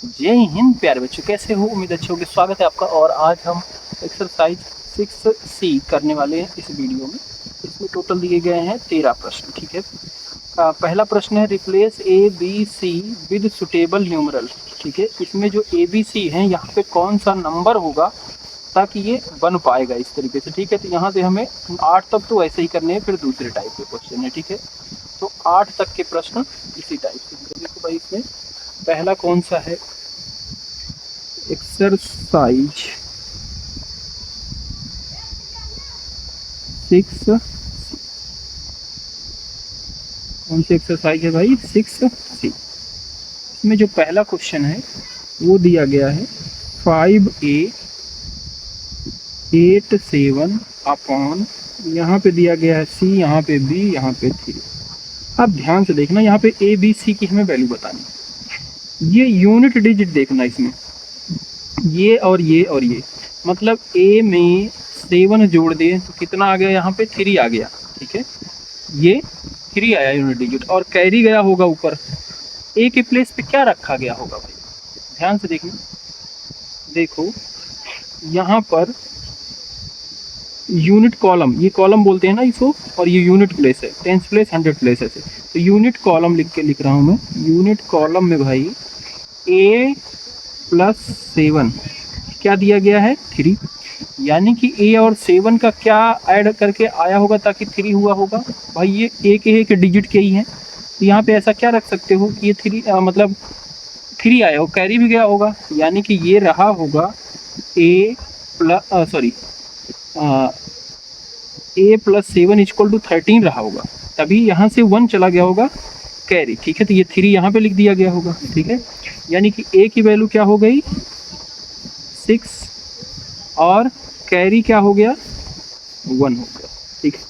जय हिंद प्यारे बच्चों, कैसे हो? उम्मीद अच्छे होगी। स्वागत है आपका। और आज हम एक्सरसाइज 6C करने वाले हैं इस वीडियो में। इसमें टोटल दिए गए हैं 13 प्रश्न। ठीक है। पहला प्रश्न है replace A B C with suitable numeral. ठीक है, इसमें जो ए बी सी है यहाँ पे कौन सा नंबर होगा ताकि ये बन पाएगा इस तरीके से। ठीक है, तो यहाँ से हमें 8 तक तो ऐसे ही करने हैं, फिर दूसरे टाइप के क्वेश्चन है। ठीक है, तो 8 तक के प्रश्न इसी टाइप से। देखो भाई, इसमें पहला कौन सा है? एक्सरसाइज 6। कौन सी एक्सरसाइज है भाई? 6C। इसमें जो पहला क्वेश्चन है वो दिया गया है 5A 8 7 अपॉन, यहाँ पे दिया गया है C, यहाँ पे B, यहाँ पे 3। अब ध्यान से देखना, यहाँ पे A B C की हमें वैल्यू बतानी है। ये यूनिट डिजिट देखना इसमें, ये और ये और ये, मतलब A में 7 जोड़ दें तो कितना आ गया? यहाँ पे 3 आ गया। ठीक है, ये 3 आया यूनिट डिजिट, और कैरी गया होगा ऊपर। A के प्लेस पे क्या रखा गया होगा भाई? ध्यान से देखना। देखो यहाँ पर यूनिट कॉलम, ये कॉलम बोलते हैं ना इसको, और ये यूनिट प्लेस है, 10th प्लेस 100th प्लेस ऐसे। तो यूनिट कॉलम लिख रहा हूँ मैं। यूनिट कॉलम में भाई A + 7 क्या दिया गया है? 3। यानी कि A और 7 का क्या ऐड करके आया होगा ताकि 3 हुआ होगा? भाई ये एक डिजिट के ही है, तो यहाँ पे ऐसा क्या रख सकते हो कि ये 3 मतलब 3 आया हो, कैरी भी गया होगा, यानी कि ये रहा होगा A + 7 = 13 रहा होगा, तभी यहाँ से 1 चला गया होगा कैरी। ठीक है, तो ये 3 यहाँ पे लिख दिया गया होगा। ठीक है, यानी कि A की वैल्यू क्या हो गई? 6, और कैरी क्या हो गया? 1 हो गया। ठीक है,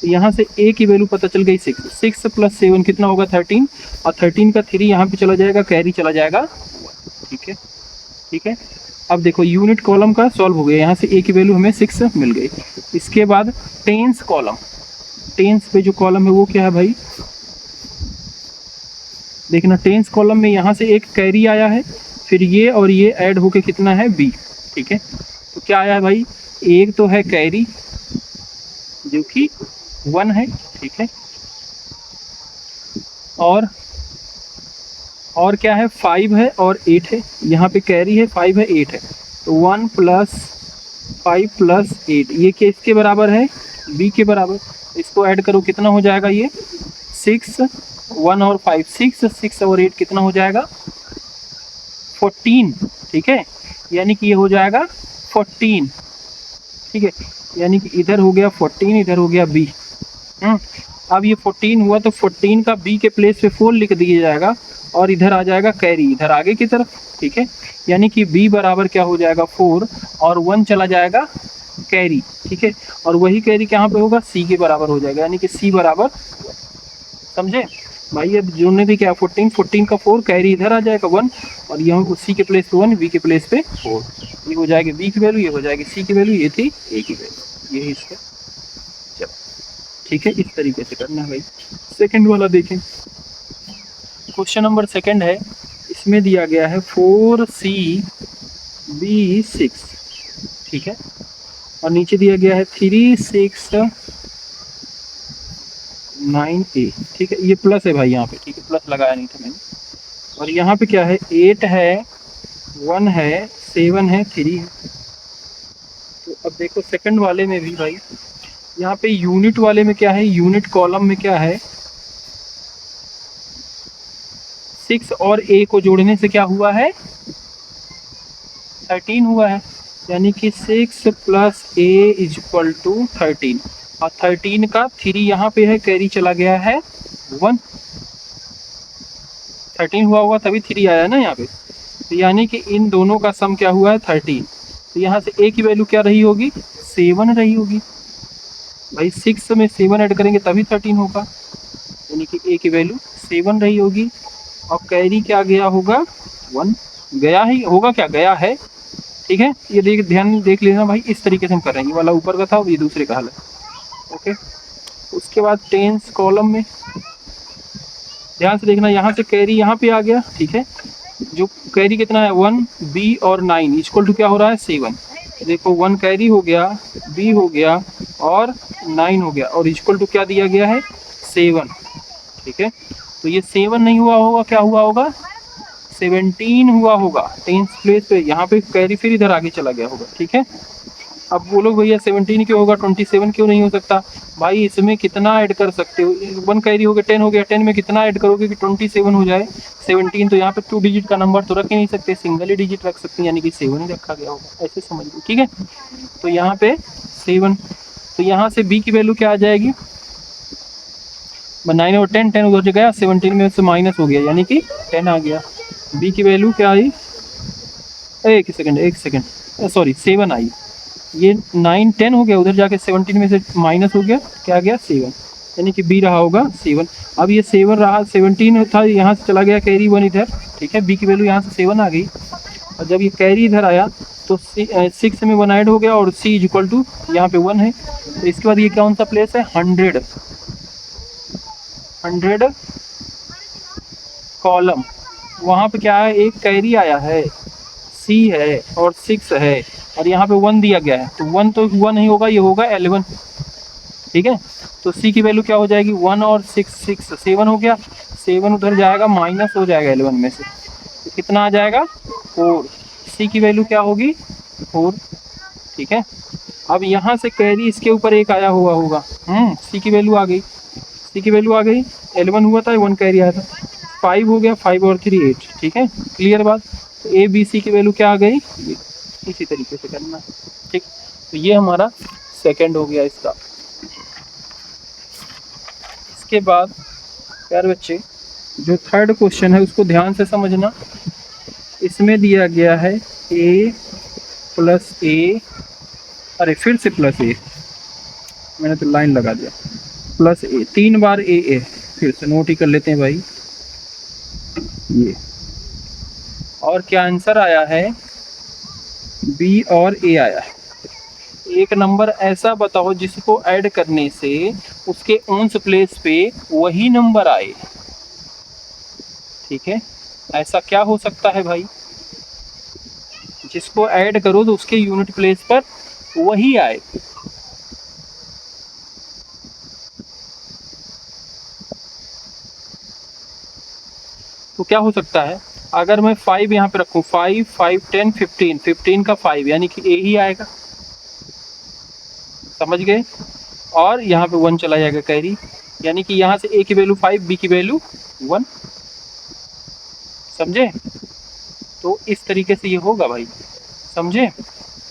तो यहाँ से A की वैल्यू पता चल गई 6। 6 + 7 कितना होगा? 13, और 13 का 3 यहाँ पे चला जाएगा, कैरी चला जाएगा 1। ठीक है, ठीक है। अब देखो यूनिट कॉलम का सॉल्व हो गया, यहाँ से A की वैल्यू हमें 6 मिल गई। इसके बाद टेंस कॉलम, टेंस पे जो कॉलम है वो क्या है भाई? देखना, टेंस कॉलम में यहाँ से एक कैरी आया है, फिर ये और ये ऐड होके कितना है? B। ठीक है, तो क्या आया है भाई? एक तो है कैरी जो कि 1 है। ठीक है, और क्या है? 5 है और 8 है। यहाँ पे कैरी है, 5 है, 8 है, तो 1 + 5 + 8 ये किसके बराबर है? B के बराबर। इसको ऐड करो, कितना हो जाएगा? ये 6, 1 और 5, 6 और 8 कितना हो जाएगा? 14। ठीक है, यानी कि ये हो जाएगा 14। ठीक है, यानी कि इधर हो गया 14, इधर हो गया B। अब ये 14 हुआ तो 14 का B के प्लेस पे 4 लिख दिया जाएगा, और इधर आ जाएगा कैरी, इधर आगे की तरफ। ठीक है, यानी कि B बराबर क्या हो जाएगा? 4, और 1 चला जाएगा कैरी। ठीक है, और वही कैरी कहाँ पे होगा? C के बराबर हो जाएगा, यानी कि C बराबर। समझे भाई? अब जोड़ने भी क्या? 14 का 4, कैरी इधर आ जाएगा 1, और यहाँ C के प्लेस पे 1, B के प्लेस पे 4। ये हो जाएगी B की वैल्यू, ये हो जाएगी C की वैल्यू, ये थी A की वैल्यू, यही इसका। चलो ठीक है, इस तरीके से करना है भाई। सेकंड वाला देखें। क्वेश्चन नंबर सेकंड है, इसमें दिया गया है 4C B6। ठीक है, और नीचे दिया गया है 3 6 9A। ठीक है, ये प्लस है भाई यहाँ पे। ठीक है, प्लस लगाया नहीं था मैंने। और यहाँ पे क्या है? 8 है, 1 है, 7 है, 3 है। तो अब देखो सेकंड वाले में भी भाई, यहाँ पे यूनिट वाले में क्या है? यूनिट कॉलम में क्या है? 6 और A को जोड़ने से क्या हुआ है? 13 हुआ है, यानी कि 6 + A = 13, और 13 का 3 यहाँ पे है, कैरी चला गया है 1। 13 हुआ होगा तभी 3 आया ना यहाँ पे, तो यानी कि इन दोनों का सम क्या हुआ है? 13। तो यहाँ से A की वैल्यू क्या रही होगी? 7 रही होगी भाई। 6 में 7 ऐड करेंगे तभी 13 होगा, यानी कि A की वैल्यू 7 रही होगी, और कैरी क्या गया होगा? 1 गया ही होगा, क्या गया है। ठीक है, ये ध्यान देख लेना भाई, इस तरीके से हम कर रहे हैं। ये वाला ऊपर का था, ये दूसरे का हल है। ओके, उसके बाद टेंस कॉलम में ध्यान से देखना, यहाँ से कैरी यहाँ पे आ गया। ठीक है, जो कैरी कितना है 1, बी और 9 इक्वल टू क्या हो रहा है 7। देखो 1 कैरी हो गया, बी हो गया और 9 हो गया और इक्वल टू क्या दिया गया है 7। ठीक है, तो ये 7 नहीं हुआ होगा, क्या हुआ होगा 17 हुआ होगा। 10 प्लेस पे यहाँ पे कैरी फिर इधर आगे चला गया होगा। ठीक है, अब बोलो भैया 17 क्यों होगा, 27 क्यों नहीं हो सकता। भाई इसमें कितना ऐड कर सकते हो, 1 कैरी हो गया 10 हो गया, 10 में कितना ऐड करोगे कि 27 हो जाए 17। तो यहाँ पे 2 डिजिट का नंबर तो रख ही नहीं सकते, सिंगल ही डिजिट रख सकते हैं, यानी कि 7 ही रखा गया होगा, ऐसे समझ लो। ठीक है, तो यहाँ पे 7, तो यहाँ से बी की वैल्यू क्या आ जाएगी 9 और 10, 10 उधर गया 17 में से माइनस हो गया यानी कि 10 आ गया। बी की वैल्यू क्या आई, एक सेकंड सॉरी 7 आई। ये 9 10 हो गया, उधर जाके 17 में से माइनस हो गया, क्या आ गया 7, यानी कि बी रहा होगा 7। अब ये 7 रहा, 17 था यहाँ से चला गया कैरी 1 इधर। ठीक है, बी की वैल्यू यहाँ से 7 आ गई और जब ये कैरी इधर आया तो 6 में 1 ऐड हो गया और सी इज इक्वल टू यहाँ पे 1 है। तो इसके बाद ये कौन सा प्लेस है 100 कॉलम, वहाँ पे क्या है एक कैरी आया है, सी है और 6 है और यहाँ पे 1 दिया गया है, तो 1 तो हुआ नहीं होगा, ये होगा 11। ठीक है, तो सी की वैल्यू क्या हो जाएगी 1 और 6 6 7 हो गया, 7 उधर जाएगा माइनस हो जाएगा 11 में से, तो कितना आ जाएगा 4। सी की वैल्यू क्या होगी 4। ठीक है, अब यहाँ से कैरी इसके ऊपर एक आया हुआ होगा, सी की वैल्यू आ गई, सी की वैल्यू आ गई 11 हुआ था 1 कैरी आया था, 5 हो गया, 5 और 3 8। ठीक है, क्लियर बात। तो ए बी सी की वैल्यू क्या आ गई, इसी तरीके से करना है। ठीक, तो ये हमारा सेकंड हो गया इसका। इसके बाद प्यारे बच्चे जो थर्ड क्वेश्चन है उसको ध्यान से समझना। इसमें दिया गया है ए प्लस ए, अरे फिर से प्लस ए, मैंने तो लाइन लगा दिया, प्लस ए 3 बार ए, फिर से नोट ही कर लेते हैं भाई ये। और क्या आंसर आया है बी और ए आया है। एक नंबर ऐसा बताओ जिसको ऐड करने से उसके ओन्स प्लेस पे वही नंबर आए। ठीक है, ऐसा क्या हो सकता है भाई, जिसको ऐड करो तो उसके यूनिट प्लेस पर वही आए। तो क्या हो सकता है, अगर मैं 5 यहाँ पे रखूँ, 5 5 10 15, 15 का 5 यानी कि ए ही आएगा, समझ गए। और यहाँ पे 1 चला जाएगा कैरी, यानी कि यहाँ से ए की वैल्यू 5, बी की वैल्यू 1, समझे। तो इस तरीके से ये होगा भाई, समझे।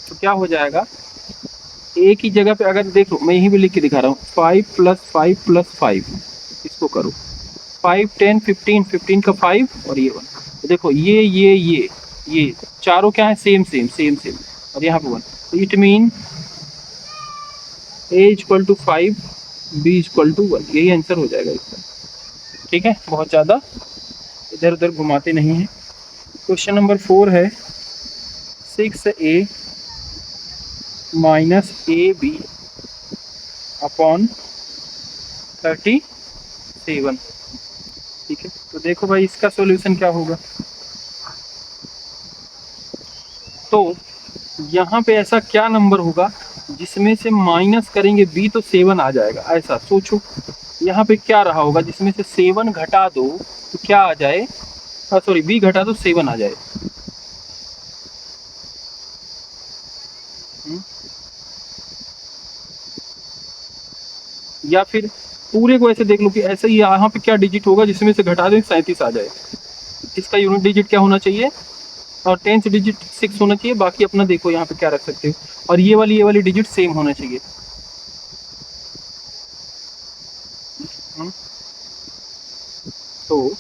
तो क्या हो जाएगा, ए की जगह पे अगर देख लो, मैं यहीं पे लिख के दिखा रहा हूँ 5 + 5 + 5, इसको करो 5 10 15, 15 का 5 और ये 1। तो देखो ये चारों क्या है सेम सेम सेम सेम, और यहाँ पे 1, तो it mean A equal to 5, B equal to 1, यही आंसर हो जाएगा इसका। ठीक है, बहुत ज़्यादा इधर उधर घुमाते नहीं है। क्वेश्चन नंबर 4 है 6a minus A B upon 37। ठीक है, तो देखो भाई इसका सॉल्यूशन क्या होगा। तो यहाँ पे ऐसा क्या नंबर होगा जिसमें से माइनस करेंगे बी तो 7 आ जाएगा, ऐसा सोचो। यहाँ पे क्या रहा होगा जिसमें से 7 घटा दो तो क्या आ जाए, सॉरी बी घटा दो 7 आ जाए। या फिर पूरे को ऐसे देख लो कि ऐसे ही यहाँ पे क्या डिजिट होगा जिसमें से घटा दें 37 आ जाए। इसका यूनिट डिजिट क्या होना चाहिए, और 10th डिजिट 6 होना चाहिए, बाकी अपना देखो यहाँ पे क्या रख सकते हो, और ये वाली डिजिट सेम होना चाहिए। तो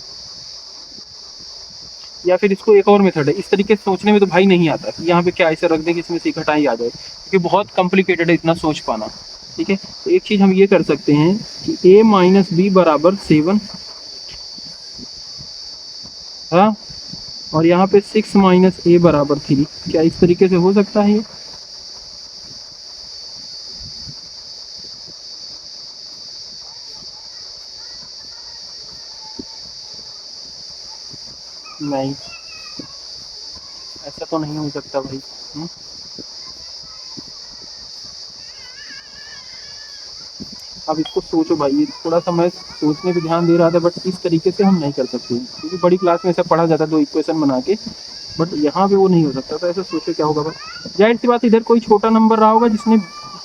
या फिर इसको एक और मेथड है, इस तरीके से सोचने में तो भाई नहीं आता कि यहाँ पे क्या ऐसे रख दें कि इसमें से घटाई आ जाए, क्योंकि बहुत कॉम्प्लिकेटेड है इतना सोच पाना। ठीक है, तो एक चीज़ हम ये कर सकते हैं कि a माइनस बी बराबर 7, हाँ, और यहाँ पे 6 माइनस ए बराबर 3, क्या इस तरीके से हो सकता है ये। नहीं, ऐसा तो नहीं हो सकता भाई। अब इसको सोचो भाई, ये थोड़ा सा मैं सोचने पे ध्यान दे रहा था, बट इस तरीके से हम नहीं कर सकते क्योंकि बड़ी क्लास में ऐसा पढ़ा जाता है दो इक्वेशन बना के, बट यहाँ पे वो नहीं हो सकता। तो ऐसे सोचो क्या होगा भाई, जाहिर सी बात इधर कोई छोटा नंबर रहा होगा जिसने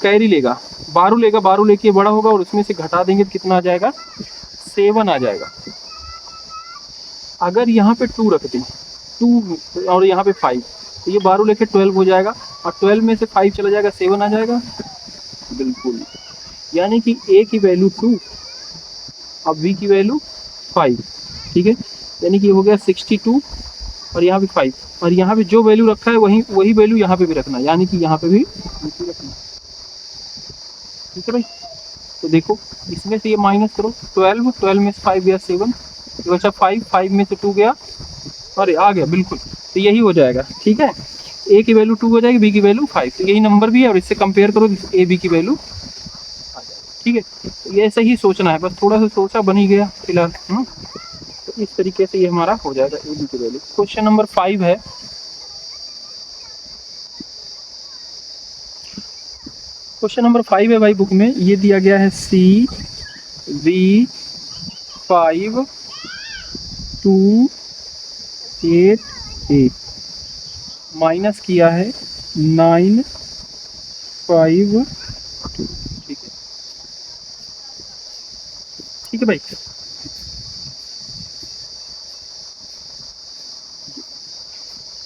कैरी लेगा, बारू लेगा, बारू लेके बड़ा होगा और उसमें से घटा देंगे तो कितना आ जाएगा, 7 आ जाएगा। अगर यहाँ पे 2 रख दें, 2 और यहाँ पे 5, तो ये 12 लेके 12 हो जाएगा, और 12 में से 5 चला जाएगा, 7 आ जाएगा। बिल्कुल, यानी कि ए की वैल्यू 2 और बी की वैल्यू 5, ठीक है। यानी कि हो गया 62 और यहाँ पे 5, और यहाँ पे जो वैल्यू रखा है वही वही वैल्यू यहाँ पे भी रखना, यानी कि यहाँ पे भी रखना, ठीक है भाई। तो देखो इसमें से ये माइनस करो, 12, 12 में से 5 गया 7, तो अच्छा 5, 5 में से 2 गया, अरे आ गया बिल्कुल, तो यही हो जाएगा, ठीक है। ए की वैल्यू 2 हो जाएगी, बी की वैल्यू 5, तो यही नंबर भी है, और इससे कंपेयर करो ए बी की वैल्यू आ जाएगी, ठीक है। तो ये ऐसे ही सोचना है, बस थोड़ा सा सोचा बन ही गया फिलहाल। तो इस तरीके से ये हमारा हो जाएगा ए बी की वैल्यू। क्वेश्चन नंबर 5 है, क्वेश्चन नंबर 5 है भाई बुक में ये दिया गया है CV 5 2 8 8 माइनस किया है 9 5 2, ठीक है, ठीक है भाई।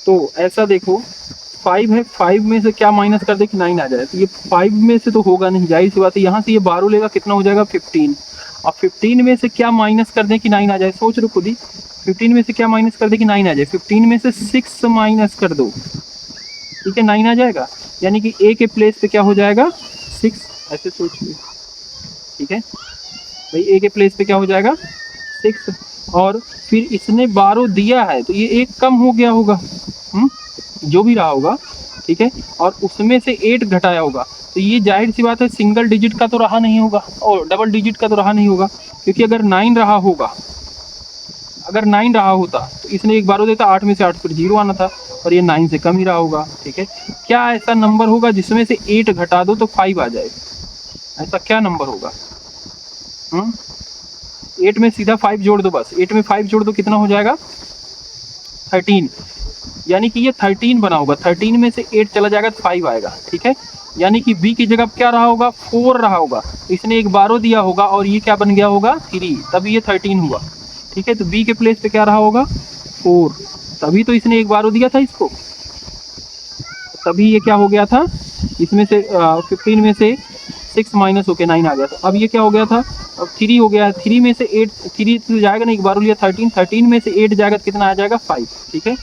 तो ऐसा देखो 5 है, 5 में से क्या माइनस कर दे कि 9 आ जाए, तो ये 5 में से तो होगा नहीं, जाहिर सी बात है। यहाँ से ये 12 लेगा, कितना हो जाएगा 15, और 15 में से क्या माइनस कर दे कि 9 आ जाए, सोच लो खुद ही। 15 में से क्या माइनस कर दे कि 9 आ जाए, 15 में से 6 माइनस कर दो, ठीक है, 9 आ जाएगा। यानी कि ए के प्लेस पे क्या हो जाएगा 6, ऐसे सोचिए, ठीक है भाई। ए के प्लेस पे क्या हो जाएगा 6, और फिर इसने 12 दिया है तो ये एक कम हो गया होगा, जो भी रहा होगा, ठीक है, और उसमें से 8 घटाया होगा, तो ये जाहिर सी बात है सिंगल डिजिट का तो रहा नहीं होगा और डबल डिजिट का तो रहा नहीं होगा, क्योंकि अगर 9 रहा होगा, अगर 9 रहा होता तो इसने एक 12 देता, 8 में से 8 फिर 0 आना था, और ये 9 से कम ही रहा होगा, ठीक है। क्या ऐसा नंबर होगा जिसमें से 8 घटा दो तो 5 आ जाए, ऐसा क्या नंबर होगा? 8 में सीधा 5 जोड़ दो, बस 8 में 5 जोड़ दो, कितना हो जाएगा 13, यानी कि ये 13 बना होगा, 13 में से 8 चला जाएगा तो 5 आएगा, ठीक है। यानी कि बी की जगह क्या रहा होगा 4 रहा होगा, इसने एक 12 दिया होगा और ये क्या बन गया होगा 3, तभी ये 13 हुआ, ठीक है। तो बी के प्लेस पे क्या रहा होगा 4, तभी तो इसने एक 12 दिया था इसको, तभी ये क्या हो गया था, इसमें से 15 में से 6 माइनस होके 9 आ गया था। अब ये क्या हो गया था, अब 3 हो गया है, 3 में से 8, 3 तो जाएगा नहीं, एक 12 लिया 13, 13 में से 8 जाएगा तो कितना आ जाएगा 5, ठीक है।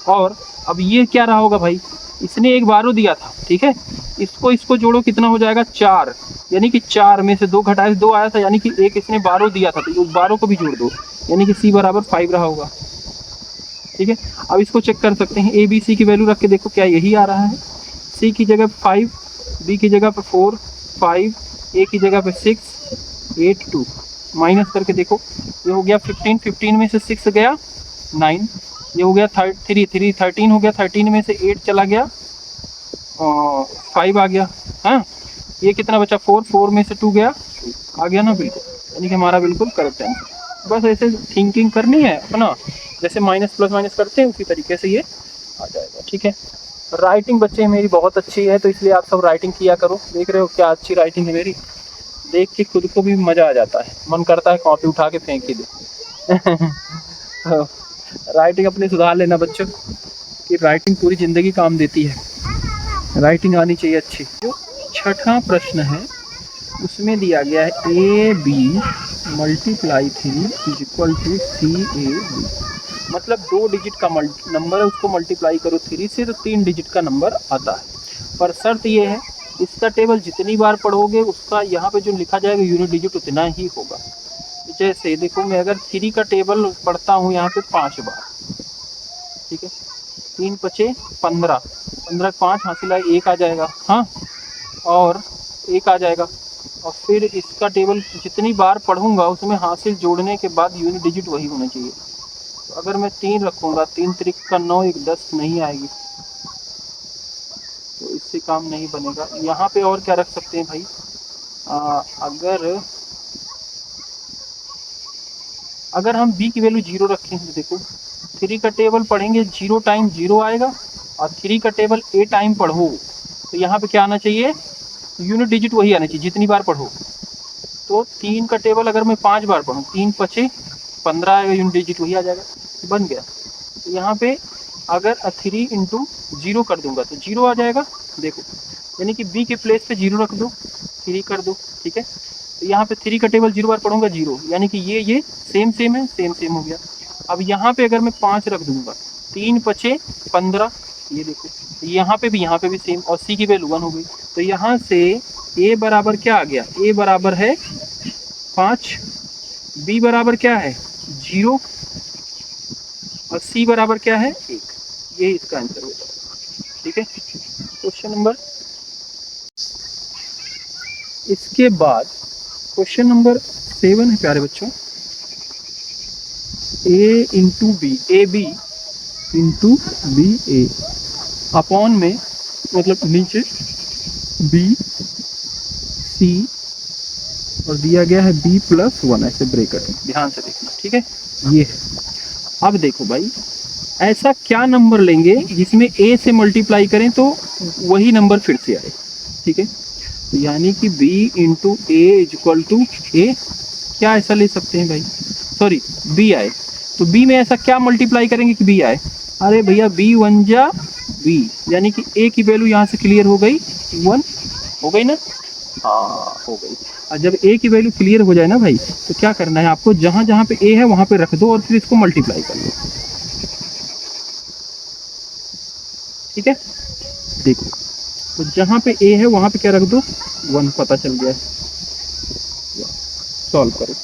और अब ये क्या रहा होगा भाई, इसने एक 12 दिया था, ठीक है, इसको जोड़ो कितना हो जाएगा 4, यानी कि 4 में से 2 घटाए 2 आया था, यानी कि एक इसने 12 दिया था, तो उस 12 को भी जोड़ दो, यानी कि C बराबर 5 रहा होगा, ठीक है। अब इसको चेक कर सकते हैं, ए बी सी की वैल्यू रख के देखो क्या यही आ रहा है, सी की जगह 5, बी की जगह पे 4 5, ए की जगह पे 6 8 2, माइनस करके देखो, ये हो गया 15, 15 में से 6 गया 9, ये हो गया 13 हो गया, 13 में से 8 चला गया 5 आ गया, हाँ। ये कितना बचा 4, 4 में से 2 गया, आ गया ना, बिल्कुल, यानी कि हमारा बिल्कुल करेक्ट आंसर। बस ऐसे थिंकिंग करनी है अपना, जैसे माइनस प्लस माइनस करते हैं उसी तरीके से ये आ जाएगा, ठीक है। राइटिंग बच्चे मेरी बहुत अच्छी है, तो इसलिए आप सब राइटिंग किया करो, देख रहे हो क्या अच्छी राइटिंग है मेरी, देख के खुद को भी मज़ा आ जाता है, मन करता है कॉपी उठा के फेंक ही दे। राइटिंग अपनी सुधार लेना बच्चों, कि राइटिंग पूरी ज़िंदगी काम देती है, राइटिंग आनी चाहिए अच्छी। जो छठा प्रश्न है उसमें दिया गया है AB multiply 3 is equal to CAB, मतलब 2 डिजिट का नंबर है, उसको मल्टीप्लाई करो 3 से तो 3 डिजिट का नंबर आता है, पर शर्त ये है इसका टेबल जितनी बार पढ़ोगे उसका यहाँ पे जो लिखा जाएगा यूनिट डिजिट उतना ही होगा। जैसे देखो मैं अगर 3 का टेबल पढ़ता हूँ यहाँ पे 5 बार, ठीक है, 3 पचे 15, 15 5 हासिल आए 1 आ जाएगा, हाँ, और 1 आ जाएगा, और फिर इसका टेबल जितनी बार पढ़ूंगा उसमें हासिल जोड़ने के बाद यूनिट डिजिट वही होना चाहिए, तो अगर मैं 3 रखूँगा, 3 त्रिक का 9, 1 10 नहीं आएगी, तो इससे काम नहीं बनेगा। यहाँ पे और क्या रख सकते हैं भाई, अगर हम b की वैल्यू 0 रखें तो देखो 3 का टेबल पढ़ेंगे 0 टाइम 0 आएगा, और 3 का टेबल a टाइम पढ़ो तो यहाँ पे क्या आना चाहिए, यूनिट डिजिट वही आना चाहिए जितनी बार पढ़ो। तो 3 का टेबल अगर मैं 5 बार पढ़ूँ, 3 पचे 15 आएगा, यूनिट डिजिट वही आ जाएगा, बन गया। तो यहाँ पे अगर 3 इंटू 0 कर दूंगा तो 0 आ जाएगा, देखो यानी कि b के प्लेस पे 0 रख दो, 3 कर दो, ठीक है। तो यहाँ पे 3 का टेबल 0 बार पढ़ूंगा 0, यानी कि ये सेम सेम है, सेम सेम हो गया। अब यहाँ पे अगर मैं 5 रख दूंगा, 3 पचे 15, ये देखो यहाँ पे भी सेम, और c की वैल्यू 1 हो गई। तो यहाँ से a बराबर क्या आ गया, a बराबर है 5, b बराबर क्या है 0, और c बराबर क्या है 1। ये इसका आंसर हो जाएगा, ठीक है। क्वेश्चन नंबर, इसके बाद क्वेश्चन नंबर 7 है प्यारे बच्चों, a into B, A B into B A upon में, मतलब नीचे बी सी और दिया गया है b प्लस 1, ऐसे ब्रेकेट में, ध्यान से देखना, ठीक है। ये है, अब देखो भाई ऐसा क्या नंबर लेंगे जिसमें a से मल्टीप्लाई करें तो वही नंबर फिर से आए, ठीक है। तो यानी कि b into a is equal to a, क्या ऐसा ले सकते हैं भाई, सॉरी b आए, तो b में ऐसा क्या मल्टीप्लाई करेंगे कि b आए, अरे भैया b 1 जा b, यानी कि a की वैल्यू यहाँ से क्लियर हो गई 1, हो गई ना, हाँ हो गई। और जब a की वैल्यू क्लियर हो जाए ना भाई, तो क्या करना है आपको, जहां जहां पे a है वहां पे रख दो और फिर इसको मल्टीप्लाई कर लो, ठीक है। देखो तो जहां पे a है वहां पे क्या रख दो 1, पता चल गया है, सॉल्व करो।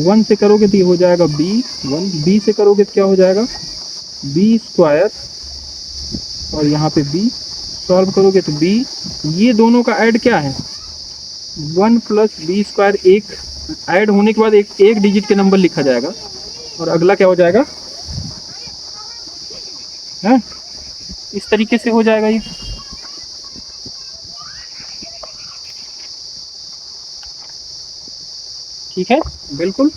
1 से करोगे तो ये हो जाएगा b 1, b से करोगे तो क्या हो जाएगा b स्क्वायर, और यहाँ पे b सॉल्व करोगे तो b, ये दोनों का ऐड क्या है 1 प्लस बी स्क्वायर, एक ऐड होने के बाद एक डिजिट के नंबर लिखा जाएगा, और अगला क्या हो जाएगा है, इस तरीके से हो जाएगा ये, ठीक है बिल्कुल।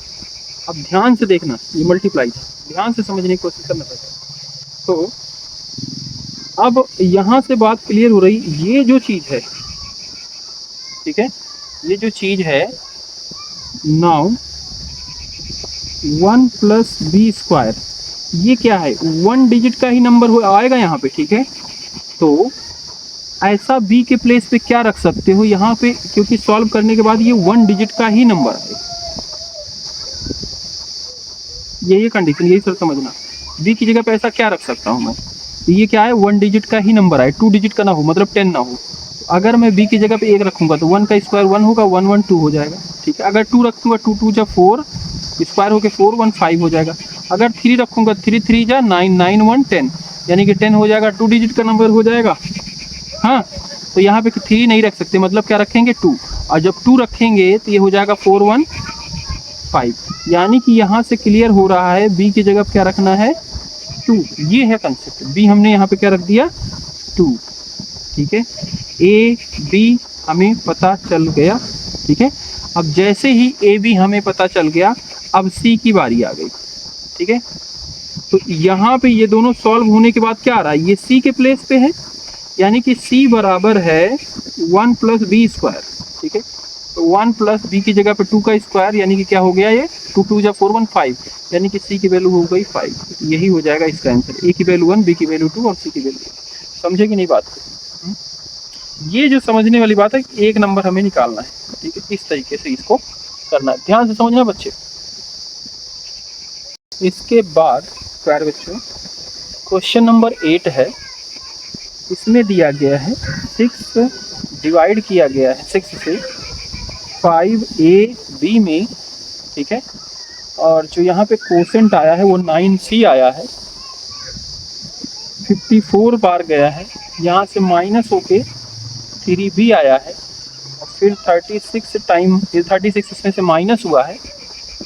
अब ध्यान से देखना, ये मल्टीप्लाई ध्यान से समझने की कोशिश करना पड़ेगा। तो अब यहाँ से बात क्लियर हो रही, ये जो चीज है, ठीक है, ये जो चीज है नाउ 1 प्लस बी स्क्वायर, ये क्या है 1 डिजिट का ही नंबर हो आएगा यहाँ पे, ठीक है। तो ऐसा b के प्लेस पे क्या रख सकते हो यहाँ पे, क्योंकि सॉल्व करने के बाद ये 1 डिजिट का ही नंबर आएगा, ये कंडीशन, यही सर समझना। b की जगह पे ऐसा क्या रख सकता हूँ मैं, ये क्या है 1 डिजिट का ही नंबर आए, 2 डिजिट का ना हो, मतलब 10 ना हो। अगर मैं b की जगह पे 1 रखूंगा तो 1 का स्क्वायर 1 होगा, 1 1 2 हो जाएगा, ठीक है। अगर 2 रखूंगा 2 2 जा 4, स्क्वायर होके 4 1 5 हो जाएगा। अगर 3 रखूंगा 3 3 जा 9 9 1 10, यानी कि 10 हो जाएगा, 2 डिजिट का नंबर हो जाएगा, हाँ। तो यहाँ पे 3 नहीं रख सकते, मतलब क्या रखेंगे 2, और जब 2 रखेंगे तो ये हो जाएगा 4 1 5, यानी कि यहाँ से क्लियर हो रहा है b की जगह क्या रखना है 2, ये है कंसेप्ट। b हमने यहाँ पे क्या रख दिया 2, ठीक है। a b हमें पता चल गया, ठीक है। अब जैसे ही a b हमें पता चल गया, अब c की बारी आ गई, ठीक है। तो यहाँ पे ये दोनों सॉल्व होने के बाद क्या आ रहा है, ये c के प्लेस पे है, यानी कि c बराबर है 1 प्लस बी स्क्वायर, ठीक है। तो 1 प्लस बी की जगह पे 2 का स्क्वायर, यानी कि क्या हो गया ये 2 2 जा 4 1 5, यानी कि c की वैल्यू हो गई 5, यही हो जाएगा इसका आंसर। a की वैल्यू 1, b की वैल्यू 2 और c की वैल्यू, समझे कि नहीं बात को? ये जो समझने वाली बात है, एक नंबर हमें निकालना है, ठीक है, इस तरीके से इसको करना है, ध्यान से समझना बच्चे। इसके बाद प्यारे बच्चों क्वेश्चन नंबर 8 है, इसमें दिया गया है 6 डिवाइड किया गया है 6 से 5ab में, ठीक है। और जो यहाँ पे कोसेंट आया है वो 9c आया है, 54 बार गया है, यहाँ से माइनस होके 3b आया है, और फिर 36 टाइम, ये 36 इसमें से माइनस हुआ है,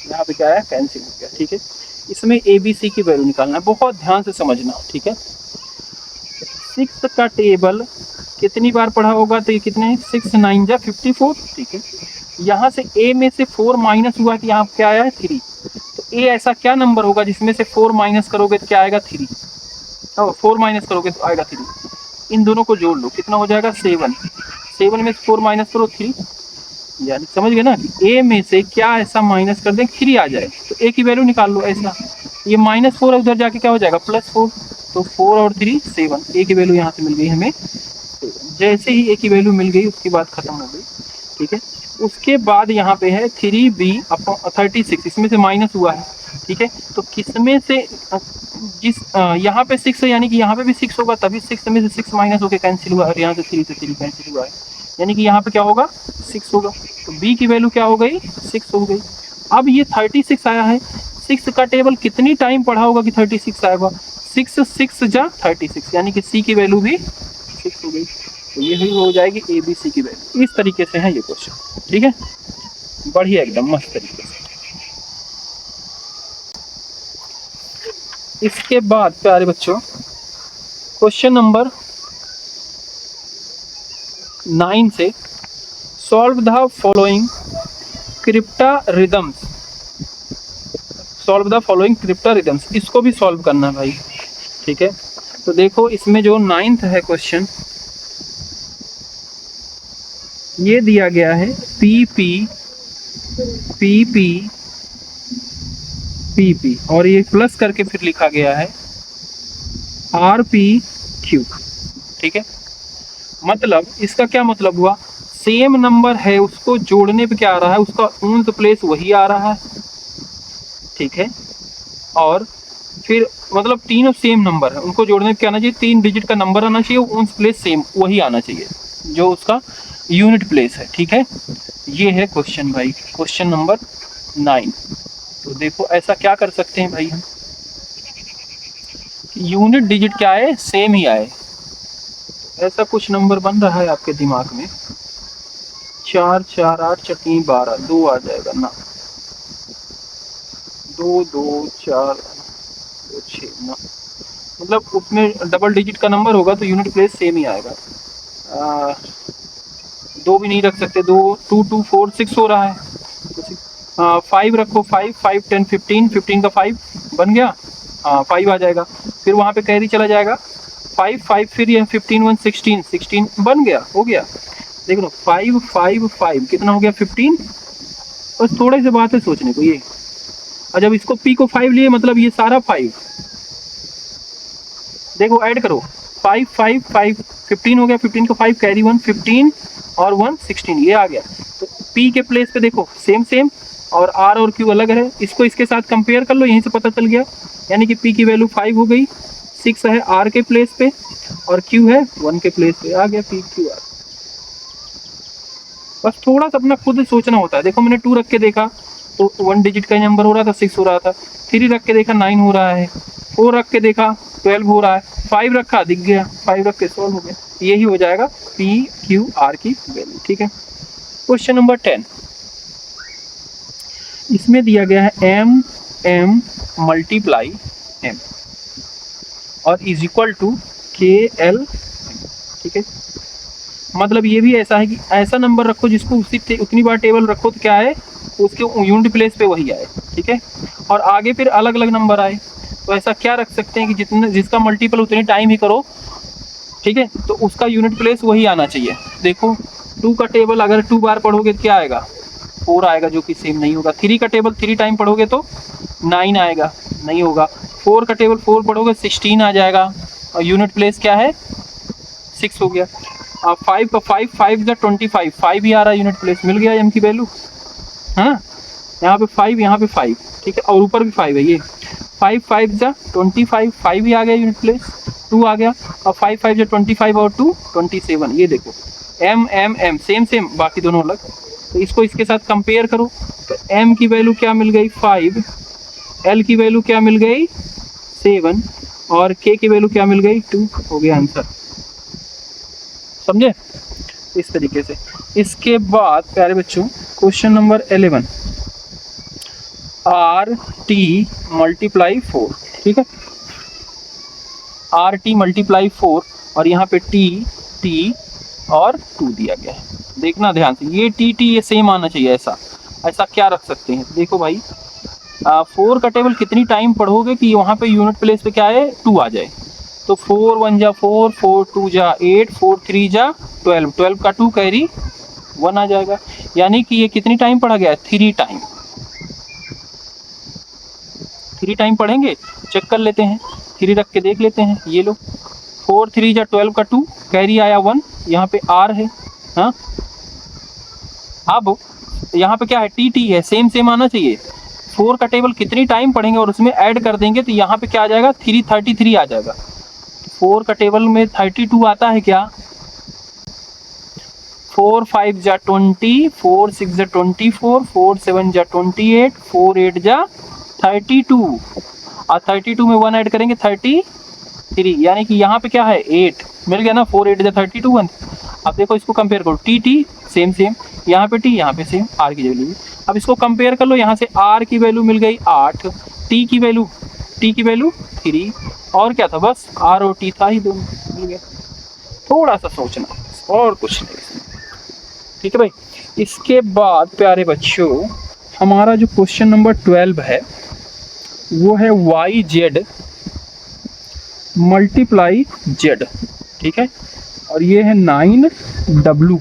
यहाँ पे क्या है कैंसिल हो गया, ठीक है। इसमें ए बी सी की वैल्यू निकालना है, बहुत ध्यान से समझना, ठीक है। 6 का टेबल कितनी बार पढ़ा होगा, तो ये कितने हैं, 6 9 जा 54, ठीक है। यहाँ से ए में से 4 माइनस हुआ कि यहाँ क्या आया है 3, तो ए ऐसा क्या नंबर होगा जिसमें से 4 माइनस करोगे तो क्या आएगा 3, 4 माइनस करोगे तो आएगा 3। इन दोनों को जोड़ लो, कितना हो जाएगा 7, 7 में से 4 माइनस करो 3, यानी समझ गए ना कि ए में से क्या ऐसा माइनस कर दें 3 आ जाए, तो ए की वैल्यू निकाल लो ऐसा। ये -4 है, उधर जाके क्या हो जाएगा +4, तो 4 और 3 7, ए की वैल्यू यहाँ से मिल गई हमें 7। जैसे ही ए की वैल्यू मिल गई उसके बाद खत्म हो गई, ठीक है। उसके बाद यहाँ पे है 3b अपॉन 36, इसमें से माइनस हुआ है, ठीक है। तो किसमें से जिस यहाँ पे 6 है, यानी कि यहाँ पे भी 6 होगा, तभी 6 में से 6 माइनस होकर कैंसिल हुआ, और यहाँ से 3 से 3 कैंसिल हुआ है, यानी कि यहाँ पे क्या होगा 6 होगा। तो b की वैल्यू क्या हो गई 6 हो गई। अब ये 36 आया है, 6 का टेबल कितनी टाइम पढ़ा होगा कि 36 आएगा, 6 6 जा 36, यानी कि c की वैल्यू भी 6 हो गई। तो ये ही हो जाएगी ए बी सी की वैल्यू। इस तरीके से है ये क्वेश्चन, ठीक है, बढ़िया एकदम मस्त तरीके से। इसके बाद प्यारे बच्चों क्वेश्चन नंबर 9 से solve the following cryptarithms, solve the following cryptarithms, इसको भी सॉल्व करना है भाई, ठीक है। तो देखो इसमें जो 9th है क्वेश्चन, ये दिया गया है P P P P P P, और ये प्लस करके फिर लिखा गया है आर पी क्यू, ठीक है। मतलब इसका क्या मतलब हुआ, सेम नंबर है उसको जोड़ने पे क्या आ रहा है, उसका ऊंस प्लेस वही आ रहा है, ठीक है। और फिर मतलब तीनों सेम नंबर है, उनको जोड़ने पे क्या आना चाहिए, 3 डिजिट का नंबर आना चाहिए, ऊंस प्लेस सेम वही आना चाहिए जो उसका यूनिट प्लेस है, ठीक है। ये है क्वेश्चन भाई, क्वेश्चन नंबर 9। तो देखो ऐसा क्या कर सकते हैं भाई हम, यूनिट डिजिट क्या है सेम ही आए, ऐसा कुछ नंबर बन रहा है आपके दिमाग में, 4 4 8 चटनी 12, 2 आ जाएगा ना, 2 2 4 2 6 ना, मतलब उसमें डबल डिजिट का नंबर होगा तो यूनिट प्लेस सेम ही आएगा। 2 भी नहीं रख सकते, 2 2 2 4 6 हो रहा है, 5 रखो, 5 5 10 15, 15 का 5 बन गया, हाँ 5 आ जाएगा, फिर वहाँ पे कैरी चला जाएगा 5 5, फिर ये 15 1 16 16 बन गया, हो गया। देख लो 5 5 5 कितना हो गया 15, बस थोड़े से बात है सोचने को ये। और जब इसको p को 5 लिए मतलब ये सारा 5, देखो ऐड करो 5 5 5 15 हो गया, 15 को 5 कैरी 1 15 और 1 16, ये आ गया। तो p के प्लेस पे देखो सेम सेम, और r और q अलग है, इसको इसके साथ कंपेयर कर लो, यहीं से पता चल गया, यानी कि p की वैल्यू 5 हो गई, 6 है r के प्लेस पे और q है 1 के प्लेस पे, आ गया p q r। बस थोड़ा सा अपना खुद सोचना होता है। देखो मैंने 2 रख के देखा तो 1 डिजिट का नंबर हो रहा था, 6 हो रहा था, 3 रख के देखा 9 हो रहा है, 4 रख के देखा 12 हो रहा है, 5 रखा दिख गया, 5 रख के सॉल्व हो गया। यही हो जाएगा पी क्यू आर की वैल्यू, ठीक है। क्वेश्चन नंबर 10, इसमें दिया गया है एम एम मल्टीप्लाई एम और इज इक्वल टू के एल, ठीक है। मतलब ये भी ऐसा है कि ऐसा नंबर रखो जिसको उतनी बार टेबल रखो तो क्या है उसके यूनिट प्लेस पे वही आए, ठीक है। और आगे फिर अलग अलग नंबर आए, तो ऐसा क्या रख सकते हैं कि जितने जिसका मल्टीपल उतनी टाइम ही करो, ठीक है, तो उसका यूनिट प्लेस वही आना चाहिए। देखो 2 का टेबल अगर 2 बार पढ़ोगे तो क्या आएगा 4 आएगा, जो कि सेम नहीं होगा। 3 का टेबल 3 टाइम पढ़ोगे तो 9 आएगा, नहीं होगा। 4 का टेबल 4 पढ़ोगे 16 आ जाएगा, और यूनिट प्लेस क्या है 6 हो गया। 5 का 5 5 का 25, 5 ही आ रहा है यूनिट प्लेस, मिल गया एम की वैल्यू, है ना। यहाँ पे 5, यहाँ पे 5, ठीक है, और ऊपर भी 5 है, ये 5 5 जा 25, 5 ही आ गया यूनिट प्लेस, 2 आ गया, और 5 5 जा 25 और 2 27। ये देखो M M M same same, बाकी दोनों अलग। तो इसको इसके साथ कंपेयर करो, तो एम की वैल्यू क्या मिल गई 5, एल की वैल्यू क्या मिल गई 7, और के की वैल्यू क्या मिल गई 2, हो गया आंसर। समझे इस तरीके से। इसके बाद प्यारे बच्चों question number 11, R T multiply 4, ठीक है, आर टी मल्टीप्लाई 4 और यहाँ पे टी और 2 दिया गया है। देखना ध्यान से, ये टी ये सेम आना चाहिए। ऐसा क्या रख सकते हैं, देखो भाई 4 का टेबल कितनी टाइम पढ़ोगे कि वहाँ पे यूनिट प्लेस पे क्या है 2 आ जाए। तो 4 1 जा 4, 4 2 जा 8, 4 3 जा 12, 12 का 2 कैरी 1 आ जाएगा। यानी कि ये कितनी टाइम पढ़ा गया है, 3 टाइम। 3 टाइम पढ़ेंगे, चेक कर लेते हैं, 3 रख के देख लेते हैं। ये लो 4 3 जा 12 का 2 कैरी आया 1, यहाँ पे आर है। हाँ, अब यहाँ पे क्या है, टी है, सेम आना चाहिए। 4 का टेबल कितनी टाइम पढ़ेंगे और उसमें ऐड कर देंगे तो यहाँ पे क्या आ जाएगा, 33 आ जाएगा। 4 का टेबल में 32 आता है क्या, 4 5 जा 20, 4 6 जा 24, 4 7 जा 28, 4 8 जा 32 और 32 में 1 ऐड करेंगे 33, यानी कि यहाँ पे क्या है 8 मिल गया ना, 4 8 जा 32 1। अब देखो इसको कंपेयर करो, टी सेम यहाँ पे टी, यहाँ पे सेम आर की वैल्यू। अब इसको कंपेयर कर लो, यहाँ से आर की वैल्यू मिल गई 8, टी की वैल्यू 3 और क्या था, बस आर और टी था ही, दोनों मिल गया। थोड़ा सा सोचना और कुछ नहीं, ठीक है भाई। इसके बाद प्यारे बच्चों हमारा जो क्वेश्चन नंबर 12 है वो है वाई जेड मल्टीप्लाई जेड, ठीक है, और ये है 9W,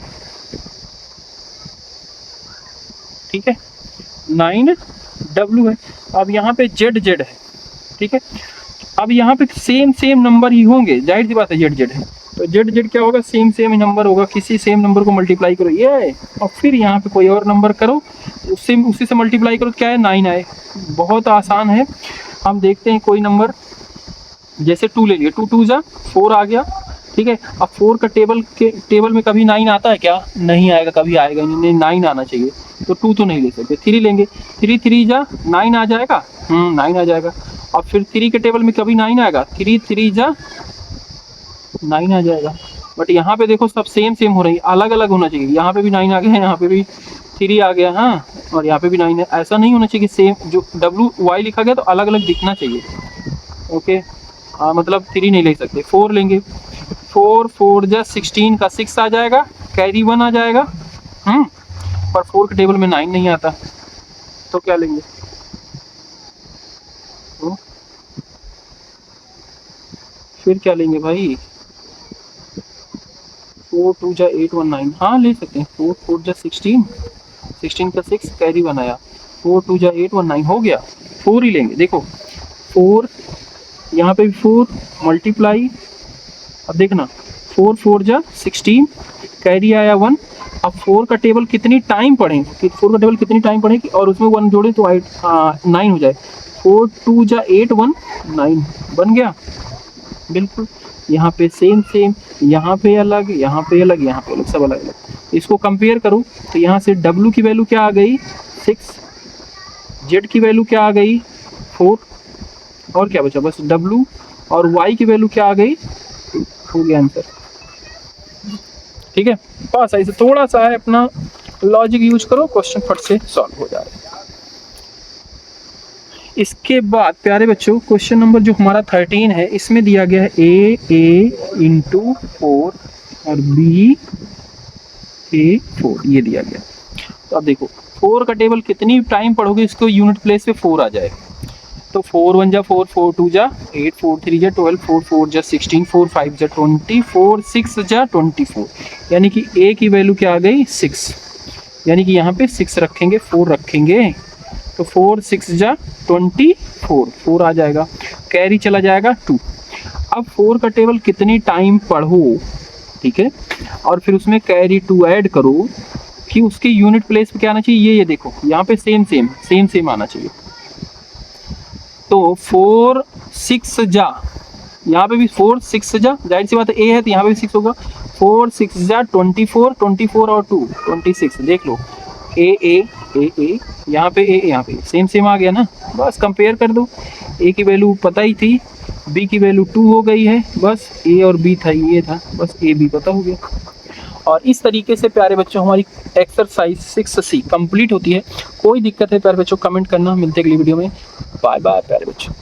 ठीक है, 9W है। अब यहाँ पे जेड है, ठीक है, अब यहाँ पे सेम नंबर ही होंगे, जाहिर सी बात है जेड है, तो जेड क्या होगा, सेम ही नंबर होगा। किसी सेम नंबर को मल्टीप्लाई करो ये, और फिर यहाँ पे कोई और नंबर करो, उसी से मल्टीप्लाई करो, क्या है 9 आए। बहुत आसान है। हम देखते हैं कोई नंबर, जैसे 2 ले लिए, 2 2 जा 4 आ गया, ठीक है। अब 4 का टेबल में कभी 9 आता है क्या, नहीं आएगा, कभी आएगा नहीं, 9 आना चाहिए, तो 2 तो नहीं ले सकते, 3 लेंगे, 3 3 जा 9 आ जाएगा, 9 आ जाएगा। और फिर 3 के टेबल में कभी 9 आएगा, 3 3 जा 9 आ जाएगा। बट यहाँ पे देखो सब सेम हो रही, अलग अलग होना चाहिए, यहाँ पे भी 9 आ गया, यहाँ पे भी 3 आ गया, हाँ, और यहाँ पे भी 9 है। ऐसा नहीं होना चाहिए कि सेम जो WY लिखा गया तो अलग अलग दिखना चाहिए, ओके। मतलब 3 नहीं ले सकते, 4 लेंगे, 4 4 जा 16 का 6 आ जाएगा, कैरी 1 आ जाएगा, पर 4 के टेबल में 9 नहीं आता, तो क्या लेंगे, फिर क्या लेंगे भाई, 4 2 जा 8 1 9, हाँ ले सकते हैं, 4 4 जा 16 का 6 कैरी 1 आया, 4 2 जा 8 1 9 हो गया, 4 ही लेंगे। देखो 4 यहाँ पे भी 4 मल्टीप्लाई, अब देखना 4 4 जा 16 कैरी आया 1। अब 4 का टेबल कितनी टाइम पढ़ेंगे, 4 का टेबल कितनी टाइम पढ़ेंगे और उसमें 1 जोड़े तो 9 हो जाए, 4 2 जा 8 1 9 बन गया, बिल्कुल। यहाँ पे सेम, यहाँ पे अलग, यहाँ पे अलग, यहाँ पे अलग, सब अलग अलग। इसको कंपेयर करो तो यहाँ से W की वैल्यू क्या आ गई 6, Z की वैल्यू क्या आ गई 4, और क्या बचा, बस W, और Y की वैल्यू क्या आ गई, हो गया आंसर, ठीक है। बस ऐसे थोड़ा सा है, अपना लॉजिक यूज करो, क्वेश्चन फट से सॉल्व हो जाएगा। इसके बाद प्यारे बच्चों क्वेश्चन नंबर जो हमारा 13 है, इसमें दिया गया है A इंटू 4 और B A 4, ये दिया गया। तो अब देखो 4 का टेबल कितनी टाइम पढ़ोगे, इसको यूनिट प्लेस पे 4 आ जाए, तो 4 1 जा 4, 4 2 जा 8, 4 3 जा 12, 4 4 जा 16, 4 5 जा 20, 4 6 जा 24, यानी कि A की वैल्यू क्या आ गई 6, यानी कि यहाँ पे 6 रखेंगे, 4 रखेंगे, तो 4 6 जा 24, 4 आ जाएगा, कैरी चला जाएगा 2। अब 4 का टेबल कितनी टाइम पढ़ो, ठीक है, और फिर उसमें कैरी 2 ऐड करो कि उसके यूनिट प्लेस पे क्या आना चाहिए, ये देखो यहाँ पे सेम आना चाहिए। तो 4 6 जा, यहाँ पे भी 4 6 जा, जाहिर सी बात है A है तो यहाँ पे भी 6 होगा, 4 6 जा 24, 24 और 2 26, देख लो A यहाँ पे A यहाँ पे सेम आ गया ना, बस कंपेयर कर दो। A की वैल्यू पता ही थी, B की वैल्यू 2 हो गई है, बस A और B था, ये था, बस A B पता हो गया। और इस तरीके से प्यारे बच्चों हमारी एक्सरसाइज 6C कंप्लीट होती है। कोई दिक्कत है प्यारे बच्चों कमेंट करना, मिलते अगली वीडियो में। बाय बाय प्यारे बच्चों।